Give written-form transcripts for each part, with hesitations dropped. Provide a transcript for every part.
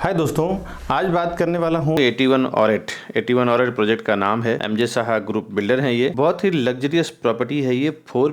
हाय दोस्तों, आज बात करने वाला हूँ 81 ऑरेट। 81 ऑरेट प्रोजेक्ट का नाम है। एमजे साहा ग्रुप बिल्डर है। ये बहुत ही लग्जरियस प्रॉपर्टी है। ये 4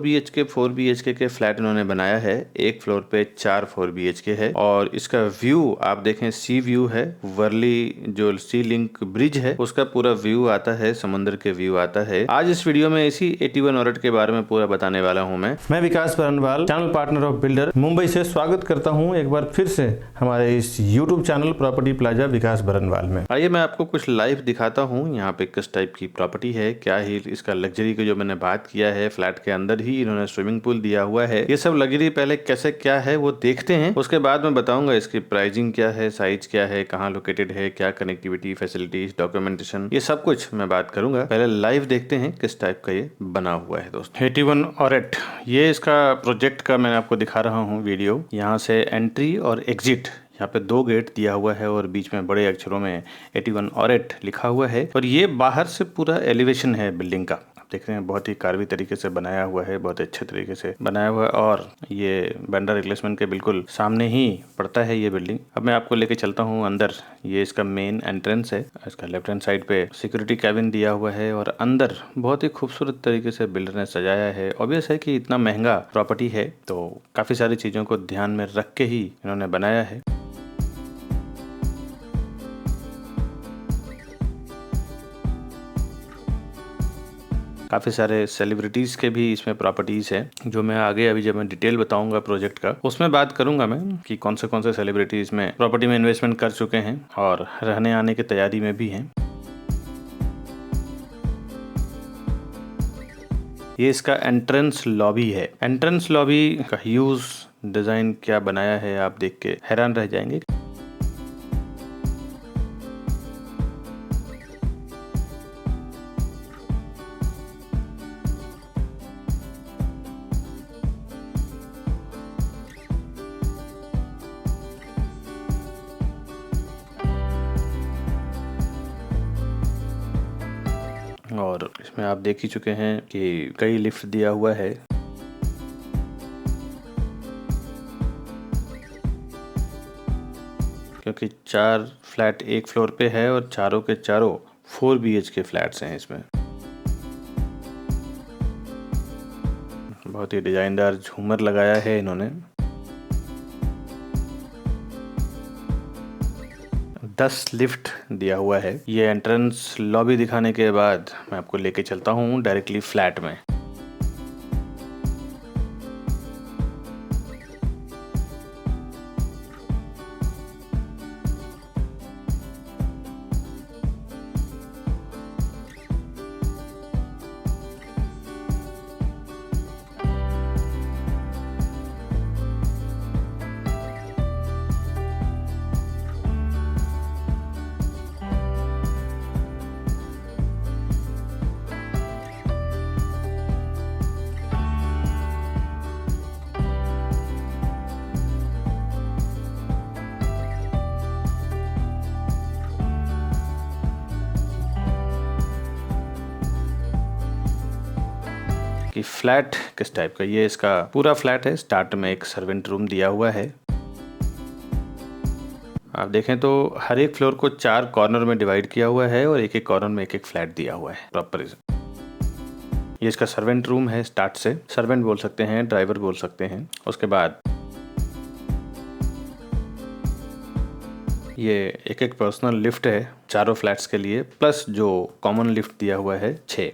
BHK के फ्लैट इन्होंने बनाया है। एक फ्लोर पे 4 4 BHK है और इसका व्यू आप देखें, सी व्यू है। वर्ली जो सी लिंक ब्रिज है उसका पूरा व्यू आता है, समुद्र के व्यू आता है। आज इस वीडियो में इसी 81 ऑरेट के बारे में पूरा बताने वाला हूँ। मैं Vikas Barnwal, channel partner of builder, Mumbai से स्वागत करता हूँ एक बार फिर से हमारे इस यूट्यूब चैनल प्रॉपर्टी प्लाजा विकास बरनवाल में। आइए मैं आपको कुछ लाइव दिखाता हूँ यहाँ पे किस टाइप की प्रॉपर्टी है, क्या ही इसका लग्जरी की जो मैंने बात किया है। फ्लैट के अंदर ही इन्होंने स्विमिंग पूल दिया हुआ है। ये सब लग्जरी पहले कैसे क्या है वो देखते हैं, उसके बाद मैं बताऊंगा इसकी प्राइसिंग क्या है, साइज क्या है, कहाँ लोकेटेड है, क्या कनेक्टिविटी, फैसिलिटीज, डॉक्यूमेंटेशन, ये सब कुछ मैं बात करूंगा। पहले लाइव देखते हैं किस टाइप का ये बना हुआ है। दोस्तों 81 ऑरेट, ये इसका प्रोजेक्ट का मैं आपको दिखा रहा हूँ वीडियो। यहाँ से एंट्री और एग्जिट, यहाँ पे 2 गेट दिया हुआ है और बीच में बड़े अक्षरों में 81 ऑरेट लिखा हुआ है। और ये बाहर से पूरा एलिवेशन है बिल्डिंग का। आप देख रहे हैं बहुत ही कार्वी तरीके से बनाया हुआ है, बहुत अच्छे तरीके से बनाया हुआ है। और ये बैंडा रिप्लेसमेंट के बिल्कुल सामने ही पड़ता है ये बिल्डिंग। अब मैं आपको लेके चलता हूँ अंदर। ये इसका मेन एंट्रेंस है। इसका लेफ्ट हैंड साइड पे सिक्योरिटी कैबिन दिया हुआ है और अंदर बहुत ही खूबसूरत तरीके से बिल्डर ने सजाया है। ऑब्वियस है कि इतना महंगा प्रॉपर्टी है तो काफी सारी चीजों को ध्यान में रख के ही इन्होंने बनाया है। काफ़ी सारे सेलिब्रिटीज़ के भी इसमें प्रॉपर्टीज़ है, जो मैं आगे अभी जब मैं डिटेल बताऊंगा प्रोजेक्ट का उसमें बात करूंगा मैं कि कौन से सेलिब्रिटीज़ में प्रॉपर्टी में इन्वेस्टमेंट कर चुके हैं और रहने आने की तैयारी में भी हैं। ये इसका एंट्रेंस लॉबी है। एंट्रेंस लॉबी का यूज डिज़ाइन क्या बनाया है आप देख के हैरान रह जाएंगे। और इसमें आप देख ही चुके हैं कि कई लिफ्ट दिया हुआ है। क्योंकि 4 फ्लैट एक फ्लोर पे है और चारों के चारों 4 BHK फ्लैट्स हैं इसमें। बहुत ही डिजाइनदार झूमर लगाया है इन्होंने। 10 लिफ्ट दिया हुआ है। ये एंट्रेंस लॉबी दिखाने के बाद मैं आपको लेके चलता हूँ डायरेक्टली फ्लैट में। कि फ्लैट किस टाइप का, ये इसका पूरा फ्लैट है। स्टार्ट में एक सर्वेंट रूम दिया हुआ है। आप देखें तो हर एक फ्लोर को 4 कॉर्नर में डिवाइड किया हुआ है और एक एक कॉर्नर में एक एक फ्लैट दिया हुआ है प्रॉपर। ये इसका सर्वेंट रूम है। स्टार्ट से सर्वेंट बोल सकते हैं, ड्राइवर बोल सकते हैं। उसके बाद ये एक एक पर्सनल लिफ्ट है चारों फ्लैट्स के लिए, प्लस जो कॉमन लिफ्ट दिया हुआ है 6।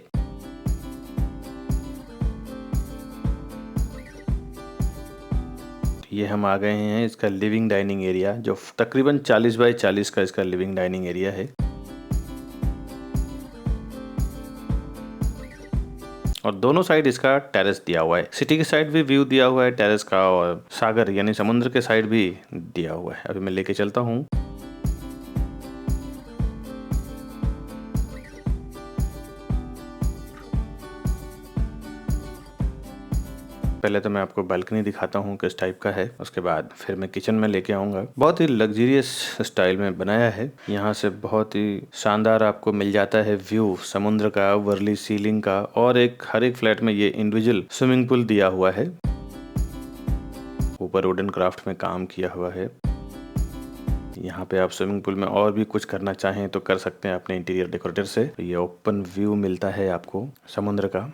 ये हम आ गए हैं इसका लिविंग डाइनिंग एरिया, जो तकरीबन 40 बाय 40 का इसका लिविंग डाइनिंग एरिया है। और दोनों साइड इसका टेरेस दिया हुआ है। सिटी की साइड भी व्यू दिया हुआ है टेरेस का, और सागर यानी समुद्र के साइड भी दिया हुआ है। अभी मैं लेके चलता हूँ। पहले तो मैं आपको बालकनी दिखाता हूँ किस टाइप का है, उसके बाद फिर मैं किचन में लेके आऊँगा। बहुत ही लग्जरियस स्टाइल में बनाया है। यहाँ से बहुत ही शानदार आपको मिल जाता है व्यू समुद्र का, वर्ली सीलिंग का, और हर एक फ्लैट में ये इंडिविजुअल स्विमिंग पूल दिया हुआ है। ऊपर वुडन क्राफ्ट में काम किया हुआ है। यहाँ पे आप स्विमिंग पूल में और भी कुछ करना चाहें तो कर सकते हैं अपने इंटीरियर डेकोरेटर से। ये ओपन व्यू मिलता है आपको समुद्र का।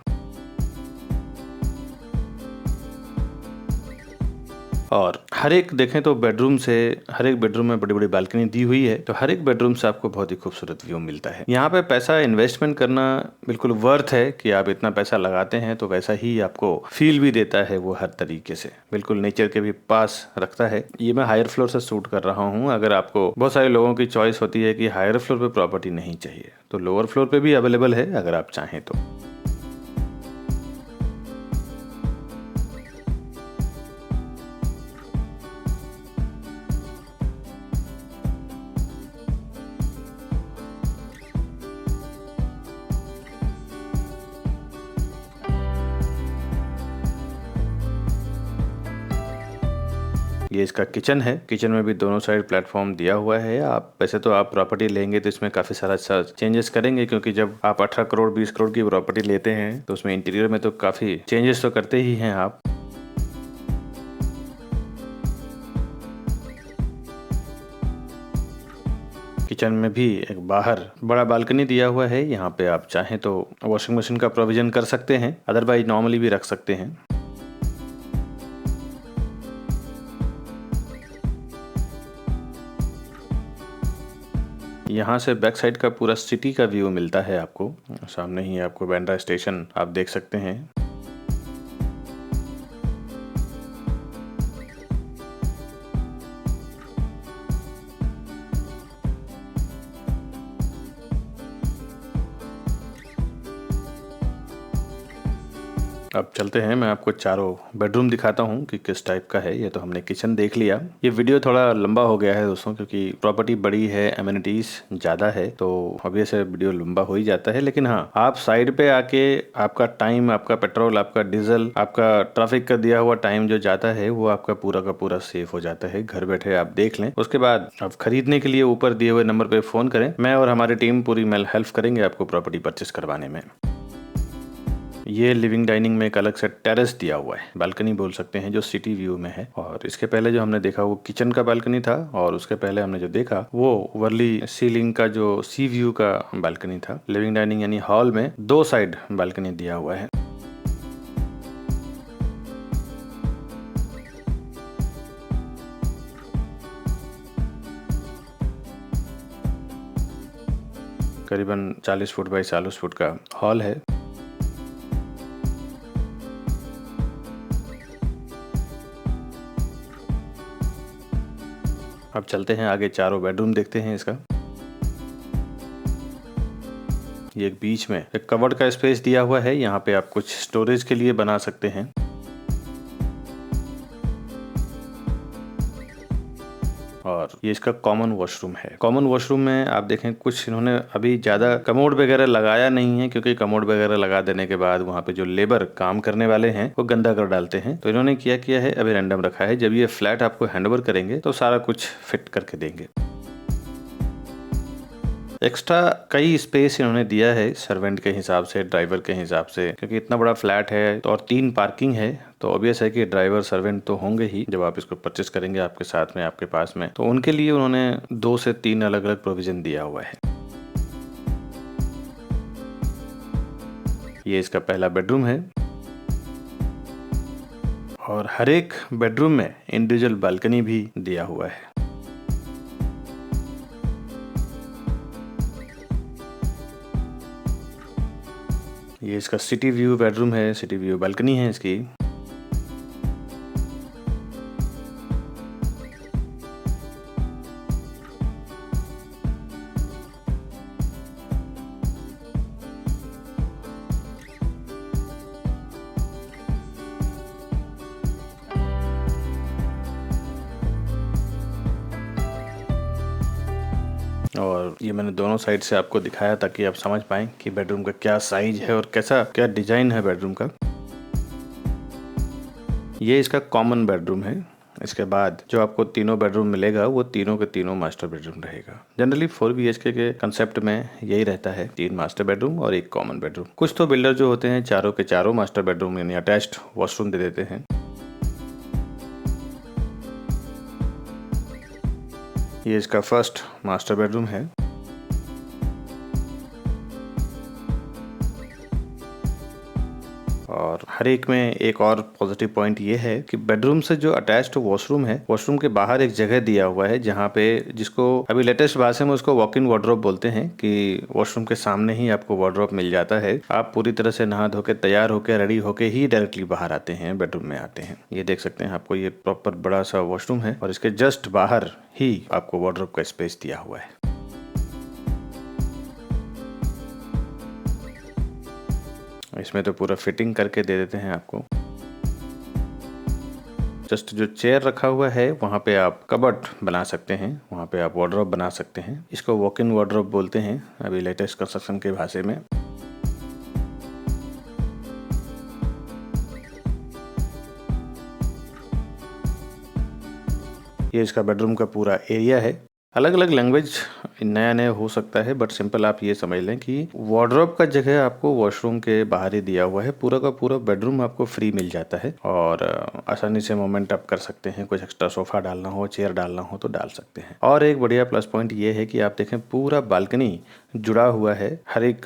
और हर एक देखें तो बेडरूम से, हर एक बेडरूम में बड़ी बड़ी बालकनी दी हुई है, तो हर एक बेडरूम से आपको बहुत ही खूबसूरत व्यू मिलता है। यहाँ पे पैसा इन्वेस्टमेंट करना बिल्कुल वर्थ है कि आप इतना पैसा लगाते हैं तो वैसा ही आपको फील भी देता है वो हर तरीके से, बिल्कुल नेचर के भी पास रखता है। ये मैं हायर फ्लोर से शूट कर रहा हूँ। अगर आपको, बहुत सारे लोगों की चॉइस होती है कि हायर फ्लोर पे प्रॉपर्टी नहीं चाहिए, तो लोअर फ्लोर पे भी अवेलेबल है अगर आप चाहें तो। ये इसका किचन है। किचन में भी दोनों साइड प्लेटफॉर्म दिया हुआ है। आप वैसे तो आप प्रॉपर्टी लेंगे तो इसमें काफ़ी सारा चेंजेस करेंगे, क्योंकि जब आप 18 करोड़ 20 करोड़ की प्रॉपर्टी लेते हैं तो उसमें इंटीरियर में तो काफ़ी चेंजेस तो करते ही हैं आप। किचन में भी एक बाहर बड़ा बालकनी दिया हुआ है। यहाँ पे आप चाहें तो वॉशिंग मशीन का प्रोविजन कर सकते हैं, अदरवाइज नॉर्मली भी रख सकते हैं। यहाँ से बैक साइड का पूरा सिटी का व्यू मिलता है आपको। सामने ही आपको बांद्रा स्टेशन आप देख सकते हैं। अब चलते हैं, मैं आपको चारों बेडरूम दिखाता हूँ कि किस टाइप का है। ये तो हमने किचन देख लिया। ये वीडियो थोड़ा लंबा हो गया है दोस्तों, क्योंकि प्रॉपर्टी बड़ी है, एमिनिटीज ज़्यादा है, तो ऑब्वियस है वीडियो लंबा हो ही जाता है। लेकिन हाँ, आप साइड पे आके आपका टाइम, आपका पेट्रोल, आपका डीजल, आपका ट्रैफिक का दिया हुआ टाइम जो जाता है वो आपका पूरा का पूरा सेफ हो जाता है। घर बैठे आप देख लें। उसके बाद आप खरीदने के लिए ऊपर दिए हुए नंबर पे फ़ोन करें। मैं और हमारी टीम पूरी हेल्प करेंगे आपको प्रॉपर्टी परचेस करवाने में। ये लिविंग डाइनिंग में एक अलग से टेरेस दिया हुआ है, बालकनी बोल सकते हैं, जो सिटी व्यू में है। और इसके पहले जो हमने देखा वो किचन का बालकनी था, और उसके पहले हमने जो देखा वो वर्ली सीलिंग का जो सी व्यू का बालकनी था। लिविंग डाइनिंग यानी हॉल में 2 साइड बालकनी दिया हुआ है। करीबन 40 फुट बाई 40 फुट का हॉल है। अब चलते हैं आगे, चारों बेडरूम देखते हैं इसका। ये एक बीच में एक कवर्ड का स्पेस दिया हुआ है। यहाँ पे आप कुछ स्टोरेज के लिए बना सकते हैं। और ये इसका कॉमन वॉशरूम है। कॉमन वॉशरूम में आप देखें कुछ इन्होंने अभी ज़्यादा कमोड वगैरह लगाया नहीं है, क्योंकि कमोड वगैरह लगा देने के बाद वहाँ पे जो लेबर काम करने वाले हैं वो गंदा कर डालते हैं। तो इन्होंने किया है, अभी रैंडम रखा है। जब ये फ्लैट आपको हैंडओवर करेंगे तो सारा कुछ फिट करके देंगे। एक्स्ट्रा कई स्पेस इन्होंने दिया है सर्वेंट के हिसाब से, ड्राइवर के हिसाब से, क्योंकि इतना बड़ा फ्लैट है तो, और 3 पार्किंग है, तो ऑब्वियस है कि ड्राइवर सर्वेंट तो होंगे ही जब आप इसको परचेस करेंगे आपके साथ में, आपके पास में। तो उनके लिए उन्होंने 2 से 3 अलग अलग प्रोविजन दिया हुआ है। ये इसका पहला बेडरूम है, और हर एक बेडरूम में इंडिविजुअल बालकनी भी दिया हुआ है। ये इसका सिटी व्यू बेडरूम है, सिटी व्यू बालकनी है इसकी। और ये मैंने दोनों साइड से आपको दिखाया ताकि आप समझ पाएं कि बेडरूम का क्या साइज है और कैसा क्या डिजाइन है बेडरूम का। ये इसका कॉमन बेडरूम है। इसके बाद जो आपको तीनों बेडरूम मिलेगा वो तीनों के तीनों मास्टर बेडरूम रहेगा। जनरली 4 BHK के कंसेप्ट में यही रहता है, 3 मास्टर बेडरूम और 1 कॉमन बेडरूम। कुछ तो बिल्डर जो होते हैं चारों के चारों मास्टर बेडरूम यानी अटैच्ड वॉशरूम दे देते हैं। ये इसका फर्स्ट मास्टर बेडरूम है। और हर एक में एक और पॉजिटिव पॉइंट ये है कि बेडरूम से जो अटैच्ड वॉशरूम है, वॉशरूम के बाहर एक जगह दिया हुआ है जहाँ पे, जिसको अभी लेटेस्ट भाषा में उसको वॉक इन वार्डरोब बोलते हैं, कि वॉशरूम के सामने ही आपको वार्डरोब मिल जाता है। आप पूरी तरह से नहा धो के तैयार होके रेडी होके ही डायरेक्टली बाहर आते हैं, बेडरूम में आते हैं। ये देख सकते हैं, आपको ये प्रॉपर बड़ा सा वॉशरूम है और इसके जस्ट बाहर ही आपको वार्डरोब का स्पेस दिया हुआ है। इसमें तो पूरा फिटिंग करके दे देते हैं आपको। जस्ट जो चेयर रखा हुआ है वहाँ पे आप कबर्ड बना सकते हैं, वहाँ पे आप वार्डरोब बना सकते हैं। इसको वॉक इन वार्डरोब बोलते हैं अभी लेटेस्ट कंस्ट्रक्शन के भाषा में। ये इसका बेडरूम का पूरा एरिया है। अलग अलग लैंग्वेज नया नया हो सकता है, बट सिंपल आप ये समझ लें कि वार्डरोब का जगह आपको वॉशरूम के बाहर ही दिया हुआ है। पूरा का पूरा बेडरूम आपको फ्री मिल जाता है और आसानी से मूवमेंट आप कर सकते हैं। कुछ एक्स्ट्रा सोफा डालना हो, चेयर डालना हो तो डाल सकते हैं। और एक बढ़िया प्लस पॉइंट ये है कि आप देखें, पूरा बालकनी जुड़ा हुआ है हर एक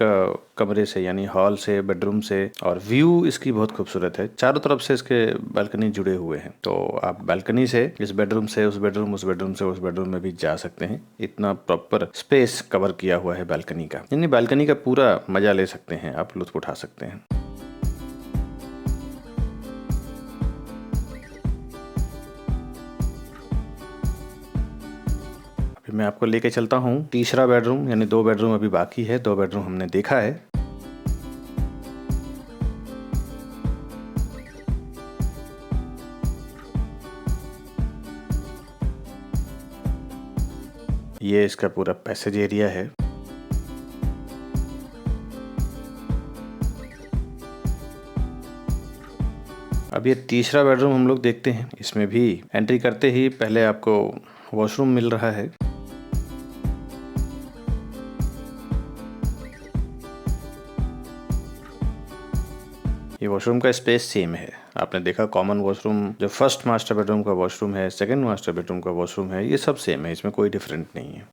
कमरे से, यानी हॉल से, बेडरूम से, और व्यू इसकी बहुत खूबसूरत है। चारों तरफ से इसके बालकनी जुड़े हुए हैं, तो आप बालकनी से इस बेडरूम से उस बेडरूम, उस बेडरूम से उस बेडरूम में भी जा सकते हैं। इतना प्रॉपर स्पेस कवर किया हुआ है बालकनी का, यानी बालकनी का पूरा मजा ले सकते हैं आप, लुत्फ उठा सकते हैं। मैं आपको लेके चलता हूँ तीसरा बेडरूम, यानी 2 बेडरूम अभी बाकी है। 2 बेडरूम हमने देखा है। ये इसका पूरा पैसेज एरिया है। अब ये तीसरा बेडरूम हम लोग देखते हैं। इसमें भी एंट्री करते ही पहले आपको वॉशरूम मिल रहा है। ये वॉशरूम का स्पेस सेम है। आपने देखा कॉमन वॉशरूम, जो फर्स्ट मास्टर बेडरूम का वॉशरूम है, सेकंड मास्टर बेडरूम का वॉशरूम है, ये सब सेम है, इसमें कोई डिफरेंट नहीं है।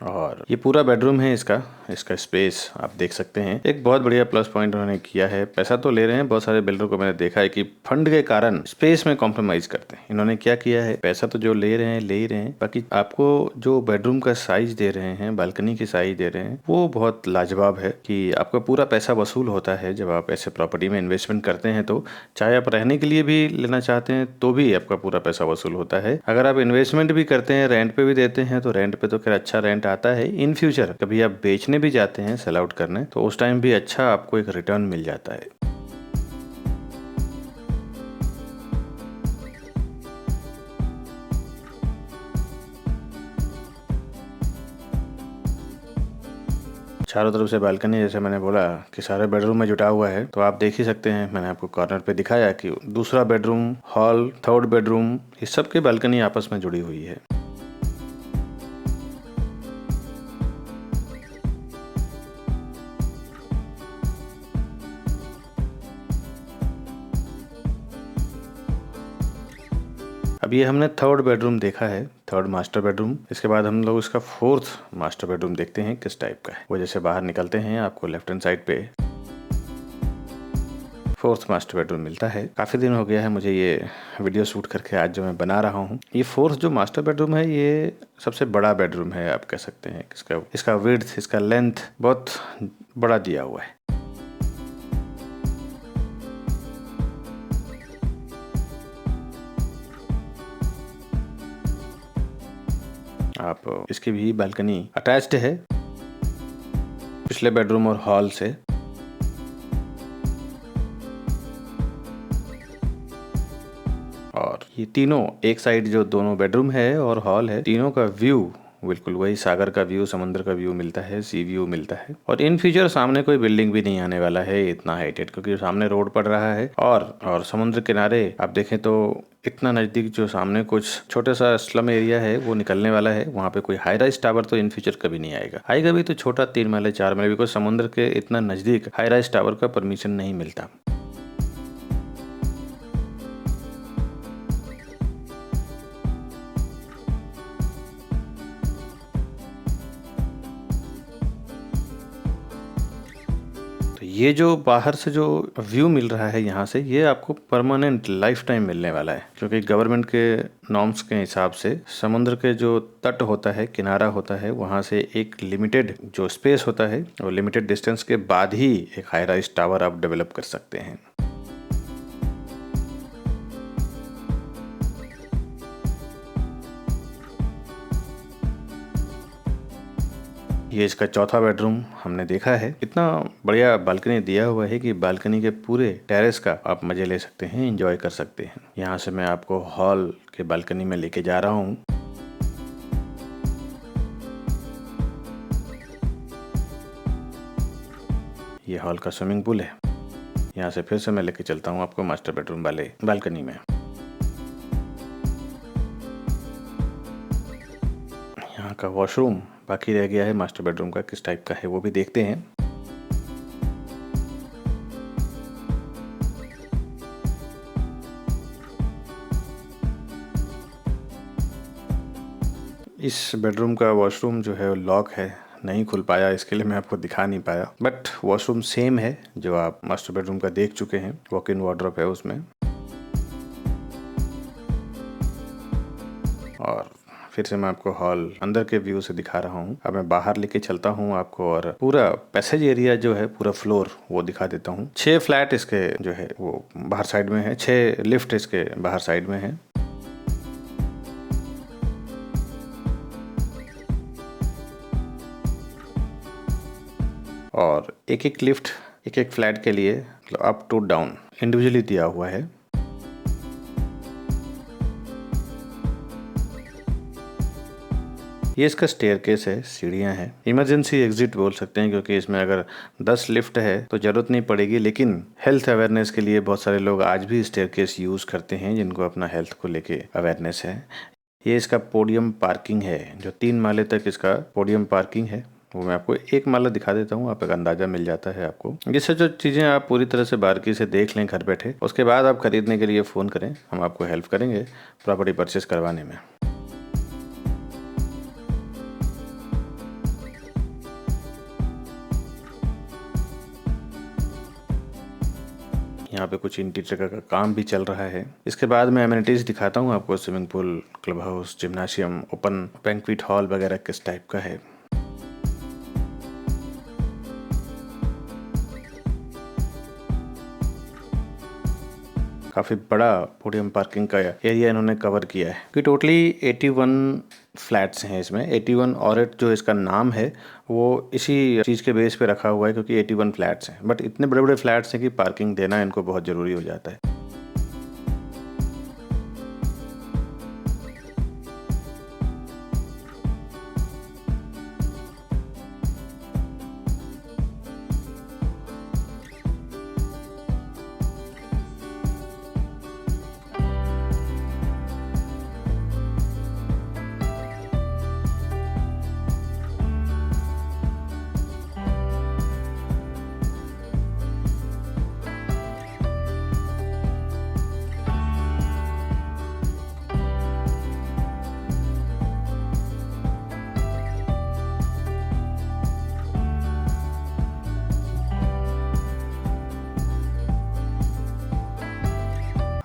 और ये पूरा बेडरूम है इसका स्पेस आप देख सकते हैं। एक बहुत बढ़िया प्लस पॉइंट उन्होंने किया है। पैसा तो ले रहे हैं, बहुत सारे बिल्डर को मैंने देखा है कि फंड के कारण स्पेस में कॉम्प्रोमाइज करते हैं। इन्होंने क्या किया है, पैसा तो जो ले रहे हैं ले ही रहे हैं, बाकी आपको जो बेडरूम का साइज दे रहे हैं, बालकनी की साइज दे रहे हैं, वो बहुत लाजवाब है कि आपका पूरा पैसा वसूल होता है। जब आप ऐसे प्रॉपर्टी में इन्वेस्टमेंट करते हैं तो चाहे आप रहने के लिए भी लेना चाहते हैं तो भी आपका पूरा पैसा वसूल होता है। अगर आप इन्वेस्टमेंट भी करते हैं, रेंट पे भी देते हैं, तो रेंट पे तो खैर अच्छा रेंट आता है। इन फ्यूचर कभी आप बेचने भी जाते हैं, सेल आउट करने, तो उस टाइम भी अच्छा आपको एक रिटर्न मिल जाता है। चारों तरफ से बालकनी, जैसे मैंने बोला कि सारे बेडरूम में जुटा हुआ है, तो आप देख ही सकते हैं। मैंने आपको कॉर्नर पे दिखाया कि दूसरा बेडरूम, हॉल, थर्ड बेडरूम, ये सब की बालकनी आपस में जुड़ी हुई है। अब ये हमने थर्ड बेडरूम देखा है, थर्ड मास्टर बेडरूम। इसके बाद हम लोग इसका फोर्थ मास्टर बेडरूम देखते हैं किस टाइप का है। वो जैसे बाहर निकलते हैं, आपको लेफ्ट हैंड साइड पे फोर्थ मास्टर बेडरूम मिलता है। काफ़ी दिन हो गया है मुझे ये वीडियो शूट करके, आज जो मैं बना रहा हूँ। ये फोर्थ जो मास्टर बेडरूम है, ये सबसे बड़ा बेडरूम है आप कह सकते हैं। इसका विड्थ, इसका लेंथ बहुत बड़ा दिया हुआ है। आप इसकी भी बालकनी अटैच्ड है पिछले बेडरूम और हॉल से। और ये तीनों एक साइड, जो दोनों बेडरूम है और हॉल है, तीनों का व्यू बिल्कुल वही सागर का व्यू, समुद्र का व्यू मिलता है, सी व्यू मिलता है। और इन फ्यूचर सामने कोई बिल्डिंग भी नहीं आने वाला है इतना हाइटेड, क्योंकि सामने रोड पड़ रहा है और समुद्र किनारे आप देखें तो इतना नज़दीक जो सामने कुछ छोटा सा स्लम एरिया है वो निकलने वाला है। वहाँ पे कोई हाई राइज टावर तो इन फ्यूचर कभी नहीं आएगा। आएगा भी तो छोटा 3 महले 4 महले, बिकॉज समुद्र के इतना नज़दीक हाई राइज टावर का परमिशन नहीं मिलता। ये जो बाहर से जो व्यू मिल रहा है यहाँ से, ये आपको परमानेंट लाइफ टाइम मिलने वाला है, क्योंकि गवर्नमेंट के नॉर्म्स के हिसाब से समुद्र के जो तट होता है, किनारा होता है, वहाँ से एक लिमिटेड जो स्पेस होता है और लिमिटेड डिस्टेंस के बाद ही एक हाई राइज टावर आप डेवलप कर सकते हैं। ये इसका चौथा बेडरूम हमने देखा है। इतना बढ़िया बालकनी दिया हुआ है कि बालकनी के पूरे टेरेस का आप मजे ले सकते हैं, एंजॉय कर सकते हैं। यहाँ से मैं आपको हॉल के बालकनी में लेके जा रहा हूँ। ये हॉल का स्विमिंग पूल है। यहाँ से फिर से मैं लेके चलता हूँ आपको मास्टर बेडरूम वाले बालकनी में। यहाँ का वॉशरूम बाकी रह गया है मास्टर बेडरूम का, किस टाइप का है वो भी देखते हैं। इस बेडरूम का वॉशरूम जो है लॉक है, नहीं खुल पाया, इसके लिए मैं आपको दिखा नहीं पाया। बट वॉशरूम सेम है जो आप मास्टर बेडरूम का देख चुके हैं। वॉक इन वार्डरोब है उसमें। और फिर से मैं आपको हॉल अंदर के व्यू से दिखा रहा हूँ। अब मैं बाहर लेके चलता हूँ आपको और पूरा पैसेज एरिया जो है, पूरा फ्लोर वो दिखा देता हूँ। 6 फ्लैट इसके जो है वो बाहर साइड में है, 6 लिफ्ट इसके बाहर साइड में है। और एक एक लिफ्ट एक एक फ्लैट के लिए अप टू डाउन इंडिविजुअली दिया हुआ है। ये इसका स्टेयरकेस है, सीढ़ियाँ हैं, इमरजेंसी एग्जिट बोल सकते हैं, क्योंकि इसमें अगर 10 लिफ्ट है तो ज़रूरत नहीं पड़ेगी। लेकिन हेल्थ अवेयरनेस के लिए बहुत सारे लोग आज भी स्टेयरकेस यूज़ करते हैं, जिनको अपना हेल्थ को लेके अवेयरनेस है। ये इसका पोडियम पार्किंग है, जो 3 माले तक इसका पोडियम पार्किंग है। वो मैं आपको एक माला दिखा देता हूँ, आप एक अंदाज़ा मिल जाता है आपको। जिससे जो चीज़ें आप पूरी तरह से बारीकी से देख लें घर बैठे, उसके बाद आप खरीदने के लिए फ़ोन करें, हम आपको हेल्प करेंगे प्रॉपर्टी परचेस करवाने में। यहाँ पे कुछ इंटीरियर का काम भी चल रहा है। इसके बाद मैं एमिनिटीज़ दिखाता हूँ आपको। Swimming pool, club house, gymnasium, open banquet hall वगैरह किस टाइप का है। काफ़ी बड़ा पोडियम पार्किंग का एरिया इन्होंने कवर किया है कि टोटली 81 फ्लैट्स हैं इसमें। 81 ऑरेट जो इसका नाम है वो इसी चीज़ के बेस पे रखा हुआ है, क्योंकि 81 फ्लैट्स हैं। बट इतने बड़े बड़े फ्लैट्स हैं कि पार्किंग देना इनको बहुत ज़रूरी हो जाता है।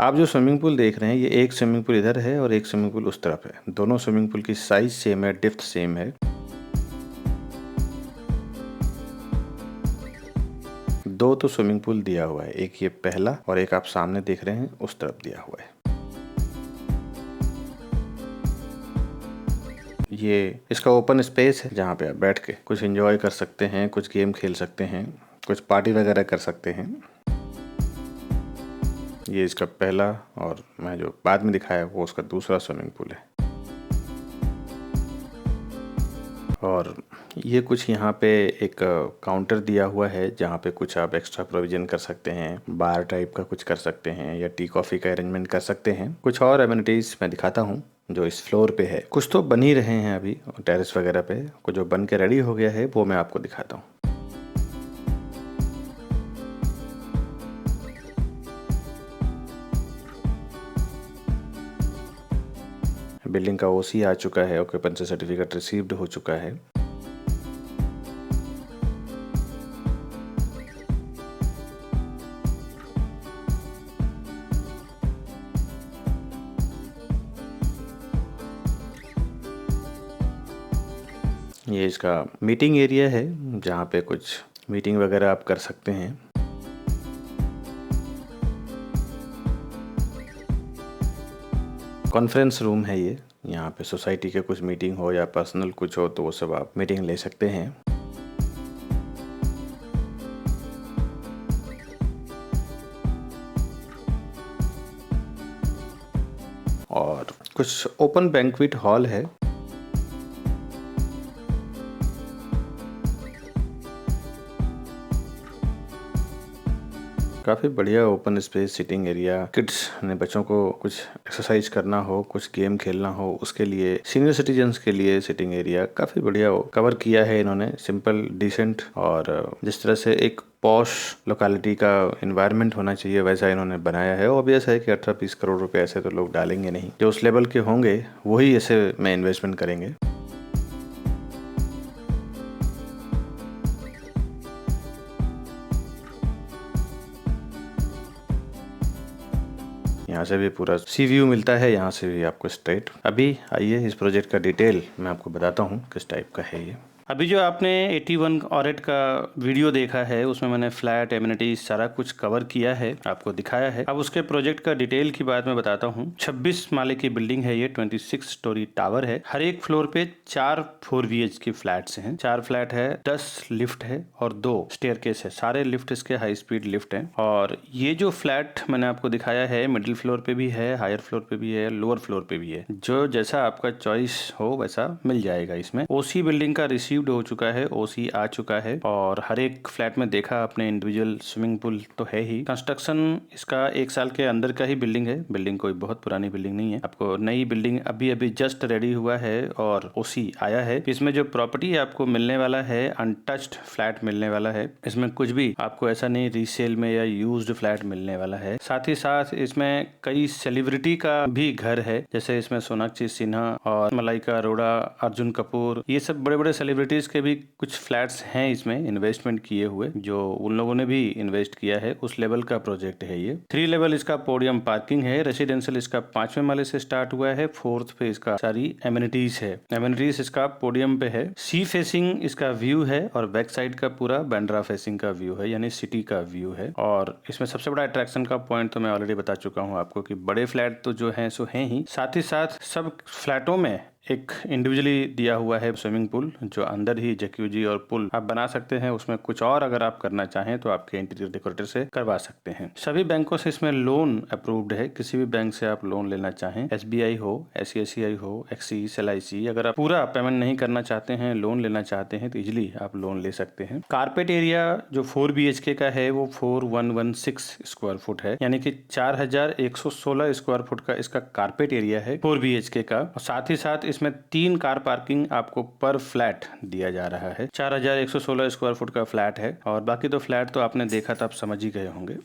आप जो स्विमिंग पूल देख रहे हैं, ये एक स्विमिंग पूल इधर है और एक स्विमिंग पूल उस तरफ है। दोनों स्विमिंग पूल की साइज सेम है, डेप्थ सेम है। दो तो स्विमिंग पूल दिया हुआ है, एक ये पहला और एक आप सामने देख रहे हैं उस तरफ दिया हुआ है। ये इसका ओपन स्पेस है, जहाँ पे आप बैठ के कुछ एंजॉय कर सकते हैं, कुछ गेम खेल सकते हैं, कुछ पार्टी वगैरह कर सकते हैं। ये इसका पहला और मैं जो बाद में दिखाया वो उसका दूसरा स्विमिंग पूल है। और ये कुछ यहाँ पे एक काउंटर दिया हुआ है जहाँ पे कुछ आप एक्स्ट्रा प्रोविजन कर सकते हैं, बार टाइप का कुछ कर सकते हैं या टी कॉफ़ी का अरेंजमेंट कर सकते हैं। कुछ और एमिनिटीज़ मैं दिखाता हूँ जो इस फ्लोर पे है। कुछ तो बन ही रहे हैं अभी टेरेस वगैरह पे, कुछ जो बन के रेडी हो गया है वो मैं आपको दिखाता हूँ। बिल्डिंग का ओसी आ चुका है, ऑक्यूपेंसी सर्टिफिकेट रिसीव्ड हो चुका है। ये इसका मीटिंग एरिया है जहाँ पे कुछ मीटिंग वगैरह आप कर सकते हैं। कॉन्फ्रेंस रूम है ये, यहाँ पे सोसाइटी के कुछ मीटिंग हो या पर्सनल कुछ हो तो वो सब आप मीटिंग ले सकते हैं। और कुछ ओपन बैंक्वेट हॉल है। काफ़ी बढ़िया open space sitting area. Kids ने बच्चों को कुछ एक्सरसाइज करना हो, कुछ गेम खेलना हो, उसके लिए, सीनियर सिटीजन्स के लिए सिटिंग एरिया काफ़ी बढ़िया कवर किया है इन्होंने। सिंपल, डिसेंट और जिस तरह से एक पॉश लोकेलिटी का एनवायरनमेंट होना चाहिए वैसा इन्होंने बनाया है। ऑब्वियस है कि 18-20 करोड़ रुपए ऐसे तो लोग डालेंगे नहीं, जो उस लेवल के होंगे वही ऐसे में इन्वेस्टमेंट करेंगे। यहाँ से भी पूरा सी व्यू मिलता है, यहाँ से भी आपको स्ट्रेट। अभी आइए इस प्रोजेक्ट का डिटेल मैं आपको बताता हूँ किस टाइप का है ये। अभी जो आपने 81 ऑरेट का वीडियो देखा है उसमें मैंने फ्लैट, एमिनिटीज सारा कुछ कवर किया है, आपको दिखाया है। अब उसके प्रोजेक्ट का डिटेल की बात मैं बताता हूँ। 26 माले की बिल्डिंग है ये, 26 स्टोरी टावर है। हर एक फ्लोर पे 4 4 BHK फ्लैट्स हैं। 4 फ्लैट है, 10 लिफ्ट है और 2 स्टेयरकेस है। सारे लिफ्ट इसके हाई स्पीड लिफ्ट हैं। और ये जो फ्लैट मैंने आपको दिखाया है मिडिल फ्लोर पे भी है, हायर फ्लोर पे भी है, लोअर फ्लोर पे भी है। जो जैसा आपका चॉइस हो वैसा मिल जाएगा इसमें। ओसी बिल्डिंग का रिसीव्ड हो चुका है, ओसी आ चुका है और हर एक फ्लैट में देखा आपने इंडिविजुअल स्विमिंग पूल तो है ही। कंस्ट्रक्शन इसका 1 साल के अंदर का ही बिल्डिंग है। बिल्डिंग कोई बहुत पुरानी बिल्डिंग नहीं है। आपको नई बिल्डिंग अभी अभी जस्ट रेडी हुआ है और ओसी आया है। इसमें जो प्रॉपर्टी आपको मिलने वाला है, अनटच्ड फ्लैट मिलने वाला है। इसमें कुछ भी आपको ऐसा नहीं रीसेल में या यूज्ड फ्लैट मिलने वाला है। साथ ही साथ इसमें कई सेलिब्रिटी का भी घर है, जैसे इसमें सोनाक्षी सिन्हा और मलाइका अरोड़ा, अर्जुन कपूर, ये सब बड़े बड़े सेलिब्रिटीज के भी कुछ फ्लैट्स हैं इसमें इन्वेस्टमेंट किए हुए, जो उन लोगों ने भी इन्वेस्ट किया है। उस लेवल का प्रोजेक्ट है ये। 3 लेवल इसका पोडियम पार्किंग है। रेसिडेंशियल इसका 5वें माले से स्टार्ट हुआ है, 4th पे इसका सारी एमिनिटीज है। एमिनिटीज इसका पोडियम पे है। सी फेसिंग इसका व्यू है और बैक साइड का पूरा बांद्रा फेसिंग का व्यू है, यानी सिटी का व्यू है। और इसमें सबसे बड़ा अट्रैक्शन का पॉइंट तो मैं ऑलरेडी बता चुका हूँ आपको कि बड़े फ्लैट तो जो हैं सो हैं ही, साथ ही साथ सब फ्लैटों में एक इंडिविजुअली दिया हुआ है स्विमिंग पूल, जो अंदर ही जैक्यूजी और पूल आप बना सकते हैं। उसमें कुछ और अगर आप करना चाहें तो आपके इंटीरियर डेकोरेटर से करवा सकते हैं। सभी बैंकों से इसमें लोन अप्रूव्ड है। किसी भी बैंक से आप लोन लेना चाहें, SBI हो, ICICI हो, एक्सिस, LIC, अगर आप पूरा पेमेंट नहीं करना चाहते हैं, लोन लेना चाहते हैं तो इजिली आप लोन ले सकते हैं। कारपेट एरिया जो 4 BHK का है वो 4116 स्क्वायर फुट है, यानी कि 4116 स्क्वायर फुट का इसका कारपेट एरिया है 4 BHK का। और साथ ही साथ इसमें 3 कार पार्किंग आपको पर फ्लैट दिया जा रहा है। 4116 स्क्वायर फुट का फ्लैट है और बाकी तो फ्लैट तो आपने देखा था, आप समझ ही गए होंगे।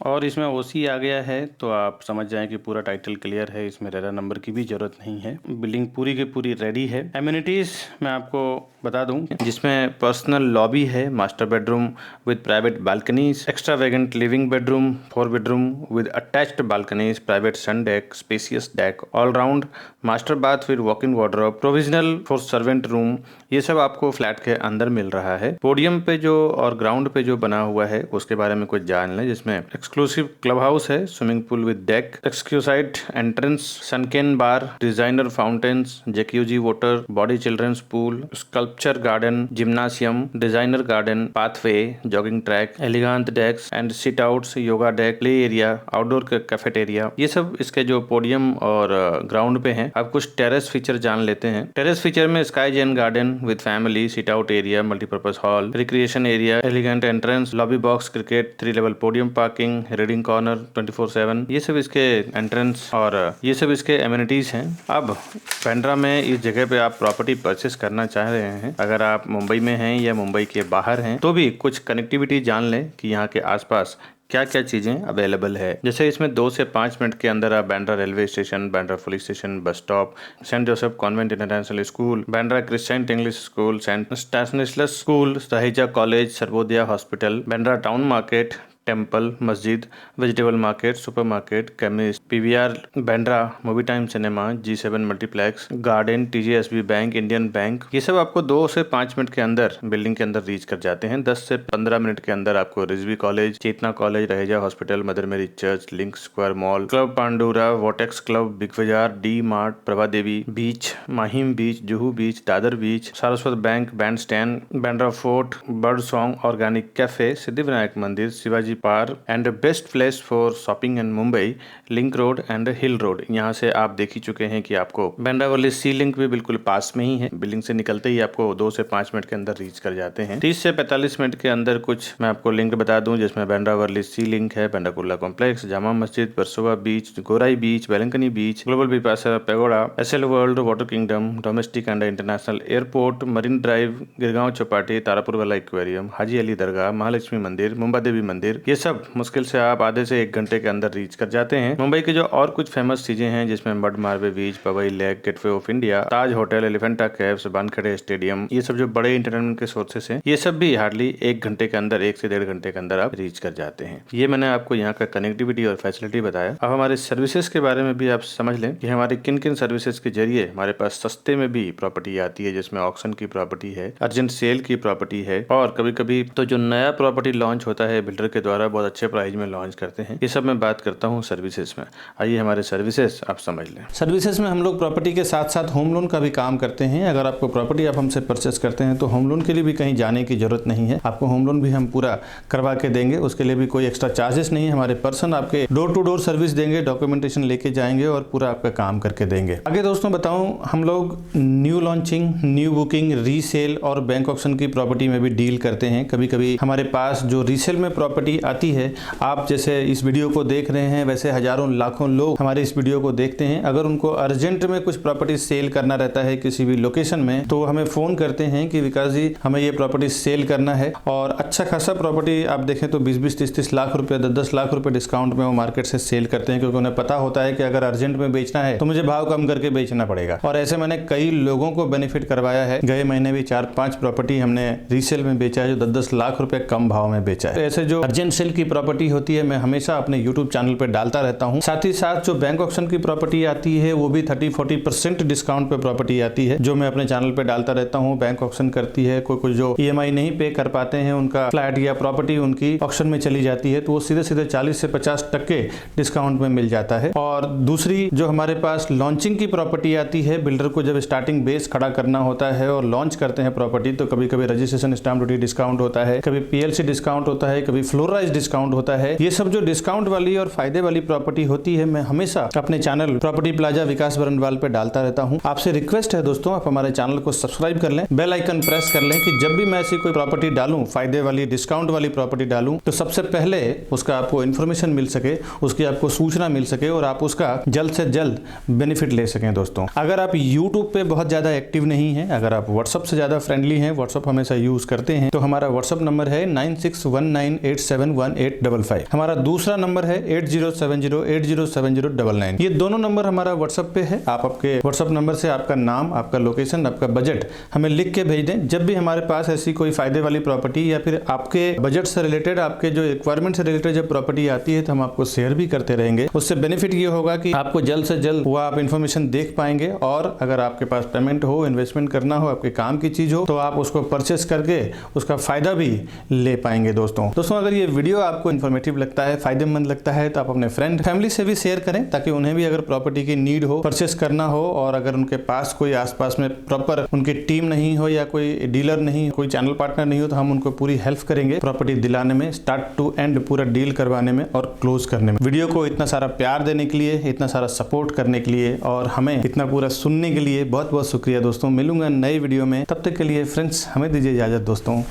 और इसमें ओसी आ गया है तो आप समझ जाएं कि पूरा टाइटल क्लियर है। इसमें रेरा नंबर की भी जरूरत नहीं है। बिल्डिंग पूरी की पूरी रेडी है। एमिनिटीज मैं आपको बता दूं, जिसमें पर्सनल लॉबी है, master bedroom with private balconies, extravagant living bedroom, 4 bedroom with attached balconies, private sun deck, spacious deck, all round master bath with walk in wardrobe, provisional for servant room, ये सब आपको flat के अंदर मिल रहा है। Podium पे जो और ग्राउंड पे जो बना हुआ है उसके बारे में कुछ जान लें, जिसमें एक्सक्लूसिव क्लब हाउस है, स्विमिंग पूल विद डेक, एक्सक्यूसाइड entrance, sunken bar, designer fountains, jacuzzi water, body children's pool, sculpture garden, gymnasium, designer garden, pathway, jogging track, elegant decks and sit outs, yoga deck, play area, outdoor cafeteria, ये सब इसके जो podium और ground पे हैं। अब कुछ terrace feature जान लेते हैं। टेरेस फीचर में sky zen garden with family, sit out area, multipurpose hall, recreation area, elegant entrance, lobby box, cricket, 3 level podium parking, reading corner 24/7, ये सब इसके एंट्रेंस और ये सब इसके एमिनिटीज हैं। अब बांद्रा में इस जगह पे आप प्रॉपर्टी परचेस करना चाह रहे हैं, अगर आप मुंबई में हैं या मुंबई के बाहर हैं, तो भी कुछ कनेक्टिविटी जान लें कि यहाँ के आसपास क्या क्या चीजें अवेलेबल है। जैसे इसमें 2 से 5 मिनट के अंदर आप Bandra railway station, Bandra police station, bus stop, saint Joseph convent international school, Bandra Christian English school, saint Stanislaus school, Saheja college, Sarvodaya hospital, Bandra town market, temple, मस्जिद, vegetable market, supermarket, chemist, PVR Bandra, movie time cinema, G7 multiplex, garden, TJSB bank, Indian bank, ये सब आपको 2 से 5 minute के अंदर building के अंदर reach कर जाते हैं। 10 से 15 मिनट के अंदर आपको Rizvi college, Chetna college, Raheja hospital, mother Mary church, link square mall, club Pandura, Vortex club, big Bazaar, D mart, Prabha Devi beach, Mahim beach, Juhu beach, Dadar beach, Saraswat bank, band stand, Bandra fort, bird song, organic cafe, Siddhivinayak मंदिर, Shivaji park and best place for shopping in Mumbai, link road and hill road. यहाँ से आप देख ही चुके हैं कि आपको बांद्रा वर्ली सी link भी बिल्कुल पास में ही है। बिल्डिंग से निकलते ही आपको 2 से 5 मिनट के अंदर रीच कर जाते हैं। 30 से 45 मिनट के अंदर कुछ मैं आपको लिंक बता दूं, जिसमें बांद्रा वर्ली सी लिंक है, Bandra Kurla complex, Jama Masjid, Versova beach, Gorai beach, Velankanni beach, global Vipassana pagoda, SL world, water kingdom, domestic and international airport, marine drive, Girgaon Chowpatty, Taraporewala aquarium, Haji Ali Dargah, Mahalakshmi मंदिर, मुंबा देवी मंदिर, ये सब मुश्किल से आप आधे से 1 घंटे के अंदर रीच कर जाते हैं। मुंबई के जो और कुछ फेमस चीजें हैं, जिसमें Madh Marve beach, Powai lake, gateway of India, Taj hotel, Elephanta caves, Wankhede stadium, ये सब जो बड़े इंटरटेनमेंट के सोर्सेस हैं, ये सब भी हार्डली 1 घंटे के अंदर, 1 से 1.5 घंटे के अंदर आप रीच कर जाते हैं। ये मैंने आपको यहाँ का कनेक्टिविटी और फैसिलिटी बताया। अब हमारे सर्विसेज के बारे में भी आप समझ लें कि हमारे किन किन सर्विसेज के जरिए हमारे पास सस्ते में भी प्रॉपर्टी आती है, जिसमें ऑक्शन की प्रॉपर्टी है, अर्जेंट सेल की प्रॉपर्टी है, और कभी कभी तो जो नया प्रॉपर्टी लॉन्च होता है बिल्डर के द्वारा बहुत अच्छे प्राइस में लॉन्च करते हैं। ये सब मैं बात करता हूँ सर्विसेज में। आइए हमारे सर्विसेज आप समझ लें। सर्विसेज में हम लोग प्रॉपर्टी के साथ साथ होम लोन का भी काम करते हैं। अगर आपको प्रॉपर्टी आप हमसे परचेस करते हैं तो होम लोन के लिए भी कहीं जाने की जरूरत नहीं है, आपको होम लोन भी हम पूरा करवा के देंगे। उसके लिए भी कोई एक्स्ट्रा चार्जेस नहीं है। हमारे पर्सन आपके डोर टू डोर सर्विस देंगे, डॉक्यूमेंटेशन लेके जाएंगे और पूरा आपका काम करके देंगे। आगे दोस्तों बताऊं, हम लोग new launching, new booking, resale और बैंक ऑक्शन की प्रॉपर्टी में भी डील करते हैं। कभी कभी हमारे पास जो रीसेल में प्रॉपर्टी आती है, आप जैसे इस वीडियो को देख रहे हैं, वैसे हजारों लाखों लोग हमारे इस वीडियो को देखते हैं। अगर उनको अर्जेंट में कुछ प्रॉपर्टी सेल करना रहता है किसी भी लोकेशन में, तो हमें फोन करते हैं कि विकास जी हमें ये प्रॉपर्टी सेल करना है। और अच्छा खासा प्रॉपर्टी आप देखें तो 20-20, 30-30 लाख रुपए, 10-10 लाख रुपए डिस्काउंट में वो मार्केट से सेल करते हैं, क्योंकि उन्हें पता होता है कि अगर अर्जेंट में बेचना है तो मुझे भाव कम करके बेचना पड़ेगा। और ऐसे मैंने कई लोगों को बेनिफिट करवाया है। गए महीने भी 4-5 प्रॉपर्टी हमने रीसेल में बेचा है, जो 10-10 लाख रुपए कम भाव में बेचा है। ऐसे जो अर्जेंट सेल की प्रॉपर्टी होती है, मैं हमेशा अपने यूट्यूब चैनल पे डालता रहता हूं। साथ ही साथ जो बैंक ऑक्शन की प्रॉपर्टी आती है, वो भी 30-40% डिस्काउंट पे प्रॉपर्टी आती है, जो मैं अपने चैनल पे डालता रहता हूं। बैंक ऑक्शन करती है, कोई जो EMI नहीं पे कर पाते हैं, उनका फ्लैट या प्रॉपर्टी उनकी ऑक्शन में चली जाती है, तो वो सीधे सीधे 40 से 50% डिस्काउंट में मिल जाता है। और दूसरी जो हमारे पास लॉन्चिंग की प्रॉपर्टी आती है, बिल्डर को जब स्टार्टिंग बेस खड़ा करना होता है और लॉन्च करते हैं प्रॉपर्टी, तो कभी कभी रजिस्ट्रेशन स्टैम्प ड्यूटी डिस्काउंट होता है, कभी PLC डिस्काउंट होता है, कभी फ्लोराइज डिस्काउंट होता है। ये सब जो डिस्काउंट वाली और फायदे वाली प्रॉपर्टी होती है, मैं हमेशा अपने चैनल प्रॉपर्टी प्लाजा विकास बरनवाल पे डालता रहता हूं। आपसे रिक्वेस्ट है दोस्तों, आप हमारे चैनल को सब्सक्राइब कर लें, बेल आइकन प्रेस कर लें, कि जब भी मैं ऐसी कोई प्रॉपर्टी डालूं, फायदे वाली, डिस्काउंट वाली प्रॉपर्टी डालूं, तो सबसे पहले उसका आपको इन्फॉर्मेशन मिल सके, उसकी आपको सूचना मिल सके और आप उसका जल्द से जल्द बेनिफिट ले सकें। दोस्तों, अगर आप यूट्यूब पे बहुत ज्यादा एक्टिव नहीं है, अगर आप व्हाट्सएप से ज्यादा फ्रेंडली हैं, व्हाट्सएप हमेशा यूज करते हैं, तो हमारा व्हाट्सएप नंबर है 9619871855। हमारा दूसरा नंबर है 8070807099। ये दोनों नंबर हमारा व्हाट्सएप पे है। आप आपके व्हाट्सएप नंबर से आपका नाम, आपका लोकेशन, आपका बजट हमें लिख के भेज दें। जब भी हमारे पास ऐसी कोई फायदे वाली प्रॉपर्टी या फिर आपके बजट से रिलेटेड, आपके जो रिक्वायरमेंट से रिलेटेड जब प्रॉपर्टी आती है, तो हम आपको शेयर भी करते रहेंगे। उससे बेनिफिट ये होगा कि आपको जल्द से जल्द वो आप इन्फॉर्मेशन देख पाएंगे, और अगर आपके पास पेमेंट हो, इन्वेस्टमेंट करना हो, आपके काम की चीज हो, तो आप उसको परचेस करके उसका फायदा भी ले पाएंगे। दोस्तों, अगर ये वीडियो आपको इन्फॉर्मेटिव लगता है, फायदेमंद लगता है तो आप अपने फ्रेंड फैमिली से भी शेयर करें, ताकि उन्हें भी अगर प्रॉपर्टी की नीड हो, परचेस करना हो, और अगर उनके पास कोई आसपास में प्रॉपर उनकी टीम नहीं हो या कोई डीलर नहीं, कोई चैनल पार्टनर नहीं हो, तो हम उनको पूरी हेल्प करेंगे प्रॉपर्टी दिलाने में, स्टार्ट टू एंड पूरा डील करवाने में और क्लोज करने में। वीडियो को इतना सारा प्यार देने के लिए, इतना सारा सपोर्ट करने के लिए और हमें इतना पूरा सुनने के लिए बहुत बहुत शुक्रिया दोस्तों। मिलूंगा नए वीडियो में, तब तक के लिए फ्रेंड्स हमें दीजिए इजाजत दोस्तों,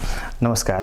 नमस्कार।